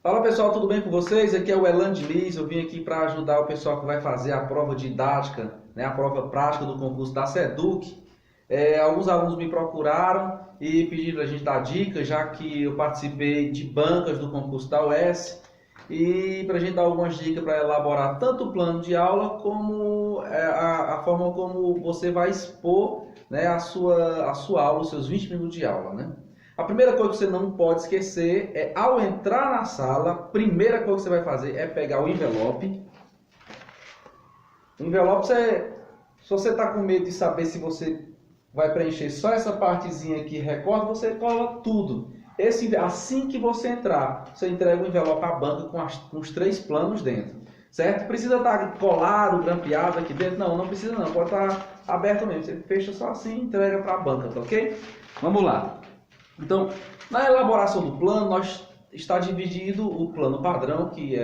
Fala pessoal, tudo bem com vocês? Aqui é o Elan de Liz. Eu vim aqui para ajudar o pessoal que vai fazer a prova didática, né, a prova prática do concurso da SEDUC. Alguns alunos me procuraram e pediram para a gente dar dicas, já que eu participei de bancas do concurso da UES, e para a gente dar algumas dicas para elaborar tanto o plano de aula como a forma como você vai expor, né, a sua aula, os seus 20 minutos de aula, né? A primeira coisa que você não pode esquecer é, ao entrar na sala, a primeira coisa que você vai fazer é pegar o envelope. O envelope, se você está com medo de saber se você vai preencher só essa partezinha aqui, recorta, você cola tudo. Assim que você entrar, você entrega o envelope à banca com os 3 planos dentro, certo? Precisa estar colado, grampeado aqui dentro? Não, não precisa não, pode estar aberto mesmo. Você fecha só assim e entrega para a banca, tá ok? Vamos lá. Então, na elaboração do plano, está dividido o plano padrão, que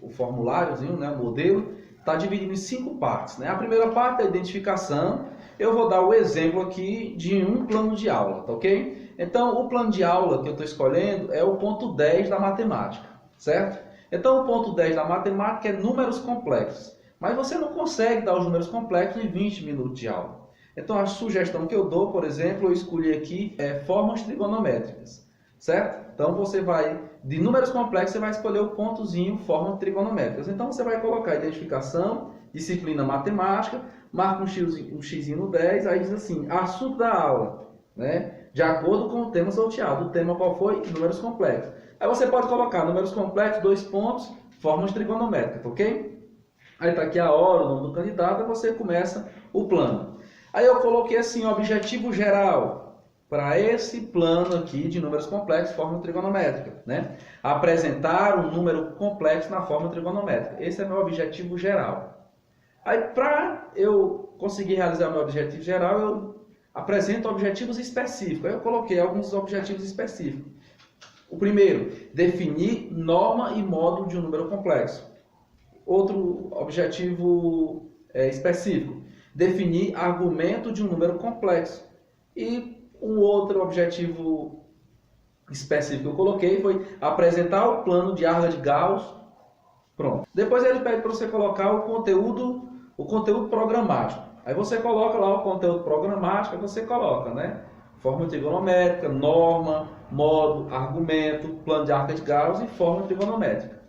o formuláriozinho, né, o modelo, está dividido em 5 partes, né? A primeira parte é a identificação. Eu vou dar o exemplo aqui de um plano de aula, tá ok? Então, o plano de aula que eu estou escolhendo é o ponto 10 da matemática, certo? Então, o ponto 10 da matemática é números complexos. Mas você não consegue dar os números complexos em 20 minutos de aula. Então, a sugestão que eu dou, por exemplo, eu escolhi aqui formas trigonométricas, certo? Então, você vai, de números complexos, você vai escolher o pontozinho, formas trigonométricas. Então, você vai colocar identificação, disciplina matemática, marca um xizinho no 10, aí diz assim, assunto da aula, né? De acordo com o tema sorteado. O tema qual foi? Números complexos. Aí você pode colocar números complexos, 2 pontos, formas trigonométricas, ok? Aí está aqui a hora, o nome do candidato, aí você começa o plano. Aí eu coloquei assim, objetivo geral, para esse plano aqui de números complexos, forma trigonométrica, né? Apresentar um número complexo na forma trigonométrica. Esse é meu objetivo geral. Aí, para eu conseguir realizar o meu objetivo geral, eu apresento objetivos específicos. Aí eu coloquei alguns objetivos específicos. O primeiro, definir norma e módulo de um número complexo. Outro objetivo específico, definir argumento de um número complexo. E um outro objetivo específico que eu coloquei foi apresentar o plano de Arla de Gauss. Pronto. Depois ele pede para você colocar o conteúdo programático. Aí você coloca lá o conteúdo programático, aí você coloca, né? Forma trigonométrica, norma, módulo, argumento, plano de Arla de Gauss e forma trigonométrica.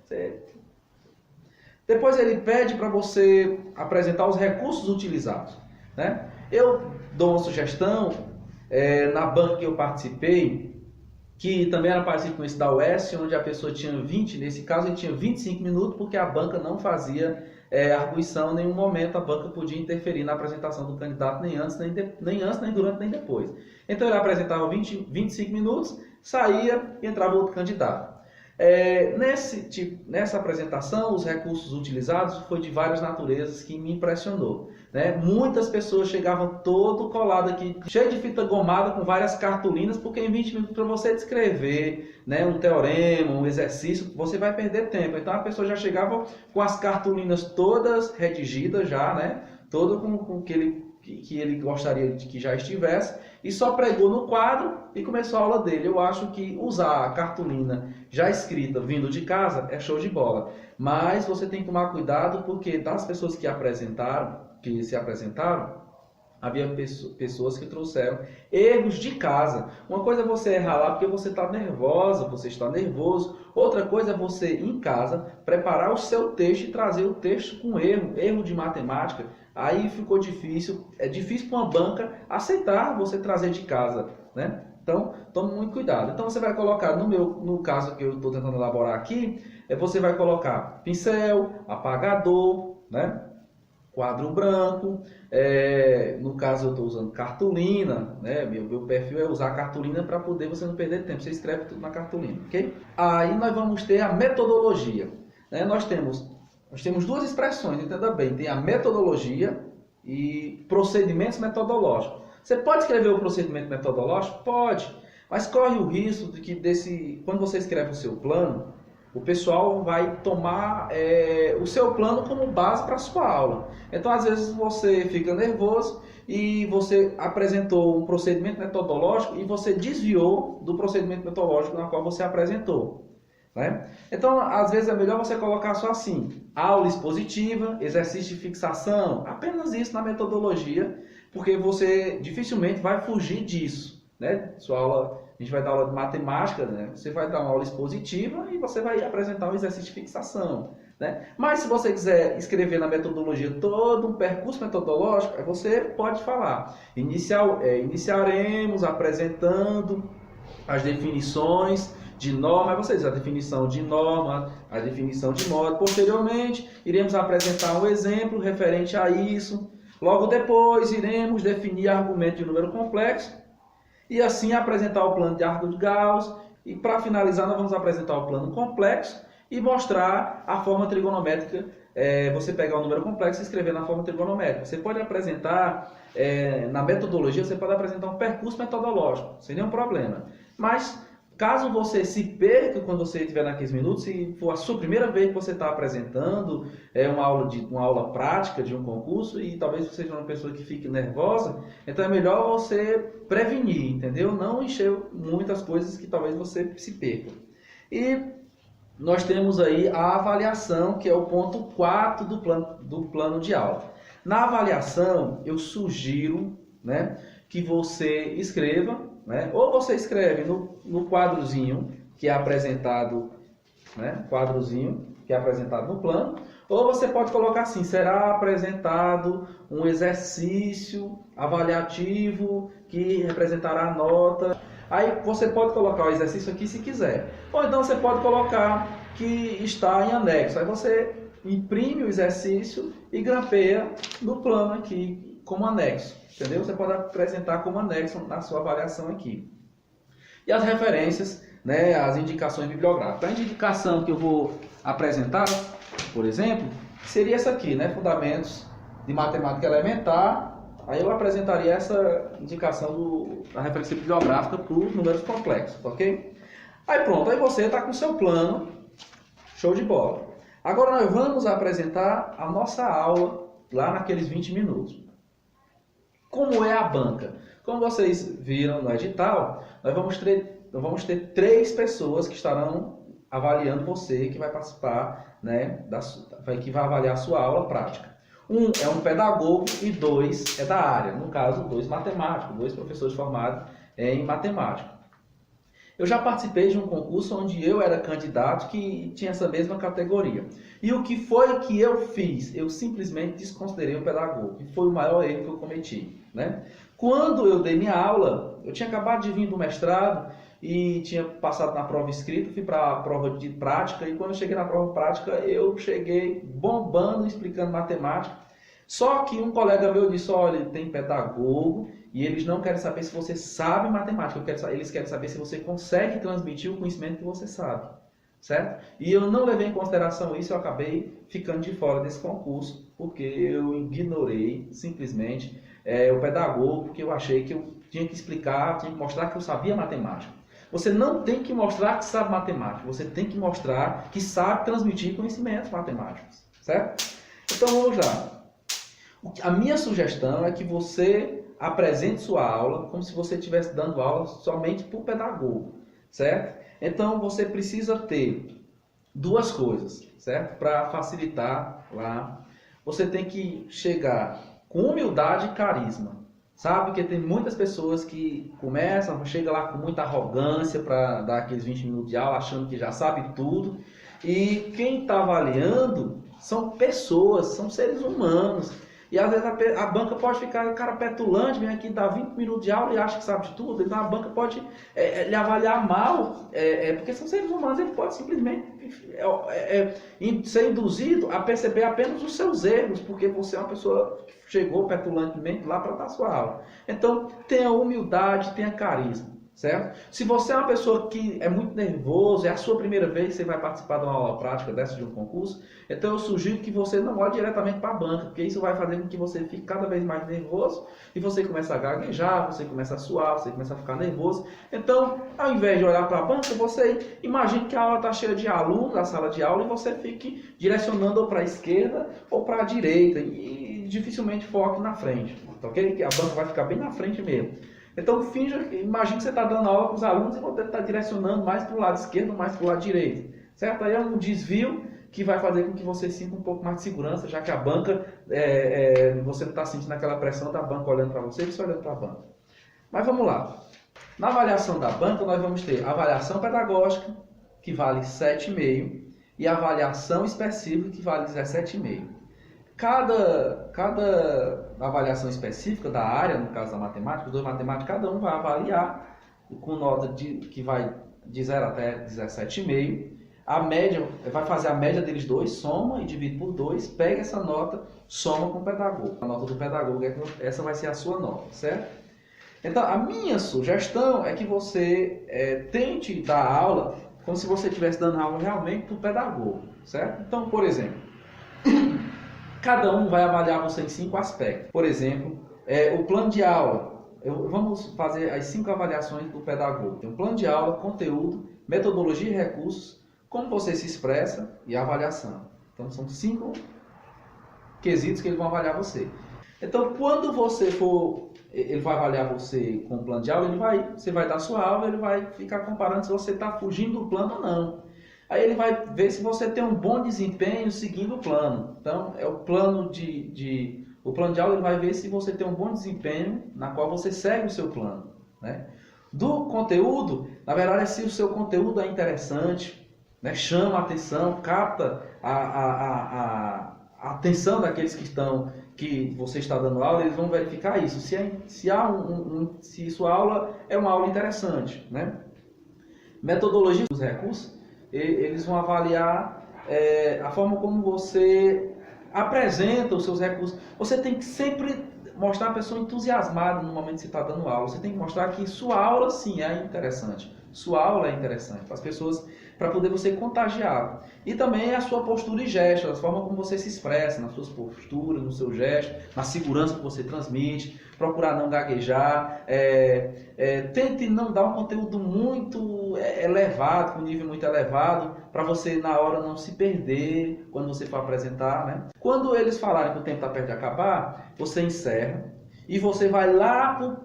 Depois ele pede para você apresentar os recursos utilizados, né? Eu dou uma sugestão, na banca que eu participei, que também era parecido com esse da UES, onde a pessoa tinha 20, nesse caso ele tinha 25 minutos, porque a banca não fazia arguição em nenhum momento, a banca podia interferir na apresentação do candidato, nem antes, nem durante, nem depois. Então ele apresentava 25 minutos, saía e entrava outro candidato. Nessa apresentação, os recursos utilizados foi de várias naturezas que me impressionou, né? Muitas pessoas chegavam todo colado aqui, cheio de fita gomada, com várias cartolinas, porque em 20 minutos para você descrever, né, um teorema, um exercício, você vai perder tempo. Então a pessoa já chegava com as cartolinas todas redigidas já, né? Todo com que ele gostaria de que já estivesse, e só pregou no quadro e começou a aula dele. Eu acho que usar a cartolina já escrita vindo de casa é show de bola, mas você tem que tomar cuidado, porque das pessoas que se apresentaram, havia pessoas que trouxeram erros de casa. Uma coisa é você errar lá porque você está nervosa, você está nervoso. Outra coisa é você, em casa, preparar o seu texto e trazer o texto com erro de matemática. Aí ficou difícil, é difícil para uma banca aceitar você trazer de casa, né? Então, tome muito cuidado. Então, você vai colocar, no caso que eu estou tentando elaborar aqui, você vai colocar pincel, apagador, né? Quadro branco, no caso eu estou usando cartolina, né? Meu perfil é usar cartolina para poder você não perder tempo, você escreve tudo na cartolina, ok? Aí nós vamos ter a metodologia, né? Nós temos 2 expressões, entenda bem, tem a metodologia e procedimentos metodológicos. Você pode escrever o procedimento metodológico? Pode, mas corre o risco de que quando você escreve o seu plano, o pessoal vai tomar o seu plano como base para a sua aula. Então, às vezes, você fica nervoso e você apresentou um procedimento metodológico e você desviou do procedimento metodológico na qual você apresentou. né? Então, às vezes é melhor você colocar só assim, aula expositiva, exercício de fixação, apenas isso na metodologia, porque você dificilmente vai fugir disso, né? Sua aula, a gente vai dar aula de matemática, né? Você vai dar uma aula expositiva e você vai apresentar um exercício de fixação, né? Mas se você quiser escrever na metodologia todo um percurso metodológico, você pode falar. Iniciaremos apresentando as definições de norma, você diz a definição de norma, a definição de modo. Posteriormente, iremos apresentar um exemplo referente a isso. Logo depois, iremos definir argumento de número complexo e assim apresentar o plano de arco de Gauss. E para finalizar, nós vamos apresentar o plano complexo e mostrar a forma trigonométrica. Você pegar o número complexo e escrever na forma trigonométrica. Você pode apresentar, na metodologia, você pode apresentar um percurso metodológico, sem nenhum problema. Mas, caso você se perca quando você estiver naqueles minutos, se for a sua primeira vez que você está apresentando uma aula prática de um concurso e talvez você seja uma pessoa que fique nervosa, então é melhor você prevenir, entendeu? Não encher muitas coisas que talvez você se perca. E nós temos aí a avaliação, que é o ponto 4 do plano de aula. Na avaliação, eu sugiro, né, que você escreva, né, ou você escreve no quadrozinho que é apresentado, né, no plano, ou você pode colocar assim: será apresentado um exercício avaliativo que representará a nota. Aí você pode colocar o exercício aqui se quiser. Ou então você pode colocar que está em anexo. Aí você imprime o exercício e grampeia no plano aqui como anexo. Entendeu? Você pode apresentar como anexo na sua avaliação aqui. E as referências, né, as indicações bibliográficas. A indicação que eu vou apresentar, por exemplo, seria essa aqui, né? Fundamentos de Matemática Elementar. Aí eu apresentaria essa indicação da referência bibliográfica para os números complexos, ok? Aí pronto, aí você está com o seu plano, show de bola. Agora nós vamos apresentar a nossa aula lá naqueles 20 minutos. Como é a banca? Como vocês viram no edital, nós vamos ter 3 pessoas que estarão avaliando você, que vai participar, né, que vai avaliar a sua aula prática. Um é um pedagogo e 2 é da área. No caso, 2 matemáticos, 2 professores formados em matemática. Eu já participei de um concurso onde eu era candidato que tinha essa mesma categoria. E o que foi que eu fiz? Eu simplesmente desconsiderei o pedagogo. E foi o maior erro que eu cometi, né? Quando eu dei minha aula, eu tinha acabado de vir do mestrado e tinha passado na prova escrita, fui para a prova de prática, e quando eu cheguei na prova prática, eu cheguei bombando, explicando matemática. Só que um colega meu disse: olha, tem pedagogo e eles não querem saber se você sabe matemática, eles querem saber se você consegue transmitir o conhecimento que você sabe, certo? E eu não levei em consideração isso, eu acabei ficando de fora desse concurso, porque eu ignorei simplesmente o pedagogo, porque eu achei que eu tinha que explicar, tinha que mostrar que eu sabia matemática. Você não tem que mostrar que sabe matemática, você tem que mostrar que sabe transmitir conhecimentos matemáticos, certo? Então vamos lá. A minha sugestão é que você apresente sua aula como se você estivesse dando aula somente para o pedagogo, certo? Então você precisa ter 2 coisas, certo? Para facilitar lá. Você tem que chegar com humildade e carisma. Sabe que tem muitas pessoas que chegam lá com muita arrogância para dar aqueles 20 minutos de aula, achando que já sabe tudo. E quem está avaliando são pessoas, são seres humanos. E às vezes a banca pode ficar, cara petulante, vem aqui dar 20 minutos de aula e acha que sabe de tudo. Então a banca pode lhe avaliar mal, porque são seres humanos, ele pode simplesmente ser induzido a perceber apenas os seus erros, porque você é uma pessoa que chegou petulantemente lá para dar sua aula. Então tenha humildade, tenha carisma. Certo? Se você é uma pessoa que é muito nervoso, é a sua primeira vez que você vai participar de uma aula prática dessa de um concurso, então eu sugiro que você não olhe diretamente para a banca, porque isso vai fazer com que você fique cada vez mais nervoso e você começa a gaguejar, você começa a suar, você começa a ficar nervoso. Então, ao invés de olhar para a banca, você imagine que a aula está cheia de alunos na sala de aula e você fique direcionando ou para a esquerda ou para a direita e dificilmente foque na frente, ok? Que a banca vai ficar bem na frente mesmo. Então imagine que você está dando aula para os alunos e você está direcionando mais para o lado esquerdo, mais para o lado direito, certo? Aí é um desvio que vai fazer com que você sinta um pouco mais de segurança, já que a banca, você não está sentindo aquela pressão da banca olhando para você e você olhando para a banca. Mas vamos lá. Na avaliação da banca, nós vamos ter a avaliação pedagógica, que vale 7,5, e a avaliação específica, que vale 17,5. Cada avaliação específica da área, no caso da matemática, os dois matemáticos, cada um vai avaliar com nota que vai de 0 até 17,5. A média, vai fazer a média deles dois, soma e divide por 2, pega essa nota, soma com o pedagogo. A nota do pedagogo, essa vai ser a sua nota, certo? Então, a minha sugestão é que você tente dar aula como se você estivesse dando aula realmente para o pedagogo, certo? Então, por exemplo, cada um vai avaliar você em 5 aspectos. Por exemplo, o plano de aula. Vamos fazer as 5 avaliações do pedagogo. Tem um plano de aula, conteúdo, metodologia e recursos, como você se expressa e a avaliação. Então, são 5 quesitos que eles vão avaliar você. Então, quando você for, ele vai avaliar você com o plano de aula, você vai dar sua aula, ele vai ficar comparando se você está fugindo do plano ou não. Aí ele vai ver se você tem um bom desempenho seguindo o plano. Então, o plano de aula, ele vai ver se você tem um bom desempenho na qual você segue o seu plano, né? Do conteúdo, na verdade, é se o seu conteúdo é interessante, né? Chama a atenção, capta a atenção daqueles que você está dando aula, eles vão verificar isso. Se sua aula é uma aula interessante, né? Metodologia dos recursos, eles vão avaliar a forma como você apresenta os seus recursos. Você tem que sempre mostrar a pessoa entusiasmada no momento que você está dando aula. Você tem que mostrar que sua aula, sim, é interessante. Sua aula é interessante para as pessoas, para poder você contagiar. E também a sua postura e gesto, a forma como você se expressa, nas suas posturas, no seu gesto, na segurança que você transmite, procurar não gaguejar, tente não dar um conteúdo muito elevado, com um nível muito elevado, para você na hora não se perder quando você for apresentar, né? Quando eles falarem que o tempo está perto de acabar, você encerra e você vai lá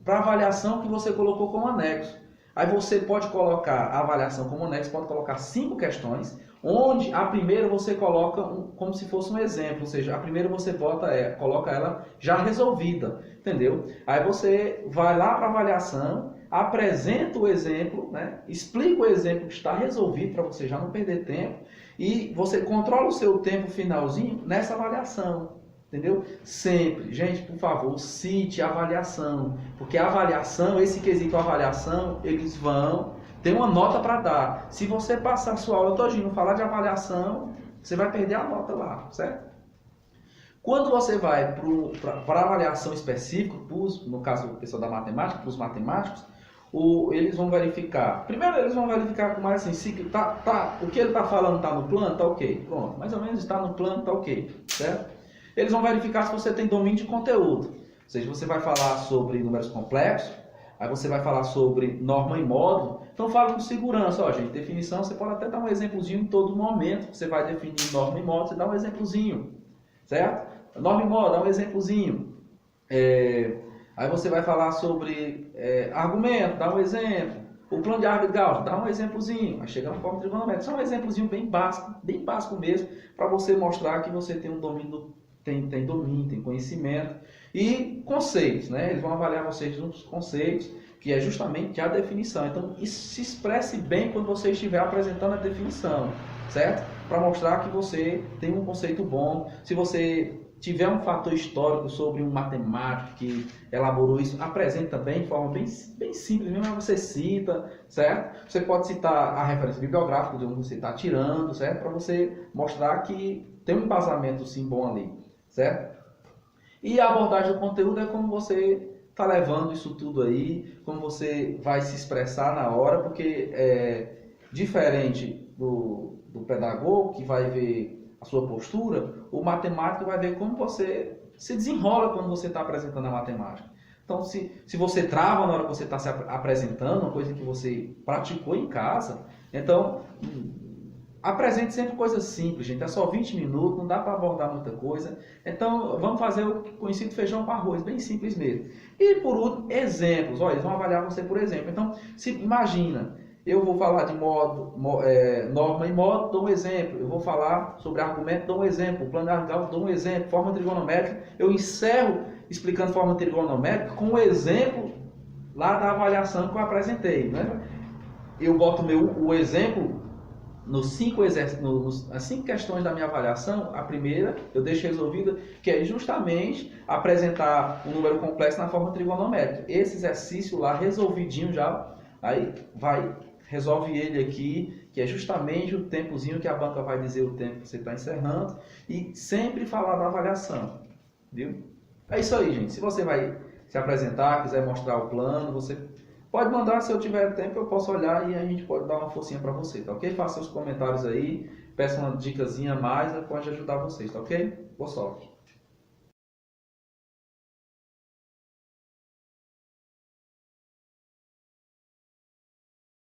para a avaliação que você colocou como anexo. Aí você pode colocar a avaliação como anexo, pode colocar 5 questões, onde a primeira você coloca como se fosse um exemplo, ou seja, a primeira você coloca ela já resolvida, entendeu? Aí você vai lá para a avaliação, apresenta o exemplo, né? Explica o exemplo que está resolvido para você já não perder tempo e você controla o seu tempo finalzinho nessa avaliação. Entendeu? Sempre, gente, por favor, cite a avaliação, porque a avaliação, esse quesito avaliação, eles vão ter uma nota para dar. Se você passar a sua aula todinha não falar de avaliação, você vai perder a nota lá, certo? Quando você vai para a avaliação específica, no caso do pessoal da matemática, para os matemáticos, eles vão verificar. Primeiro eles vão verificar como assim, se o que ele está falando está no plano, está ok. Pronto, mais ou menos está no plano, está ok, certo? Eles vão verificar se você tem domínio de conteúdo. Ou seja, você vai falar sobre números complexos, aí você vai falar sobre norma e módulo. Então fala com segurança, ó, gente, definição, você pode até dar um exemplozinho em todo momento. Você vai definir norma e módulo, você dá um exemplozinho, certo? Norma e módulo, dá um exemplozinho. Aí você vai falar sobre argumento, dá um exemplo. O plano de árbitro Gauss, dá um exemplozinho. Aí chega na forma trigonométrica, só um exemplozinho bem básico mesmo, para você mostrar que você tem um domínio tem domínio, tem conhecimento e conceitos, né? Eles vão avaliar vocês nos conceitos, que é justamente a definição. Então, isso se expresse bem quando você estiver apresentando a definição, certo? Para mostrar que você tem um conceito bom. Se você tiver um fator histórico sobre um matemático que elaborou isso, apresente também de forma bem simples, mesmo você cita, certo? Você pode citar a referência bibliográfica de onde você está tirando, certo? Para você mostrar que tem um embasamento sim bom ali, certo? E a abordagem do conteúdo é como você está levando isso tudo aí, como você vai se expressar na hora, porque é diferente do pedagogo, que vai ver a sua postura, o matemático vai ver como você se desenrola quando você está apresentando a matemática. Então, se você trava na hora que você está se apresentando, uma coisa que você praticou em casa, então apresente sempre coisas simples, gente. É só 20 minutos, não dá para abordar muita coisa. Então, vamos fazer o conhecido feijão com arroz, bem simples mesmo. E por último, exemplos. Olha, eles vão avaliar você por exemplo. Então, imagina, eu vou falar de norma e modo, dou um exemplo. Eu vou falar sobre argumento, dou um exemplo. Plano argal, dou um exemplo. Forma trigonométrica, eu encerro explicando forma trigonométrica com um exemplo lá da avaliação que eu apresentei, né? Eu boto o exemplo as 5 questões da minha avaliação. A primeira eu deixo resolvida, que é justamente apresentar um número complexo na forma trigonométrica. Esse exercício lá resolvidinho já, aí resolve ele aqui, que é justamente o tempozinho que a banca vai dizer o tempo que você está encerrando, e sempre falar da avaliação, viu? É isso aí, gente. Se você vai se apresentar, quiser mostrar o plano, você pode mandar. Se eu tiver tempo, eu posso olhar e a gente pode dar uma forcinha para você, tá ok? Faça seus comentários aí, peça uma dicasinha a mais, pode ajudar vocês, tá ok? Boa sorte!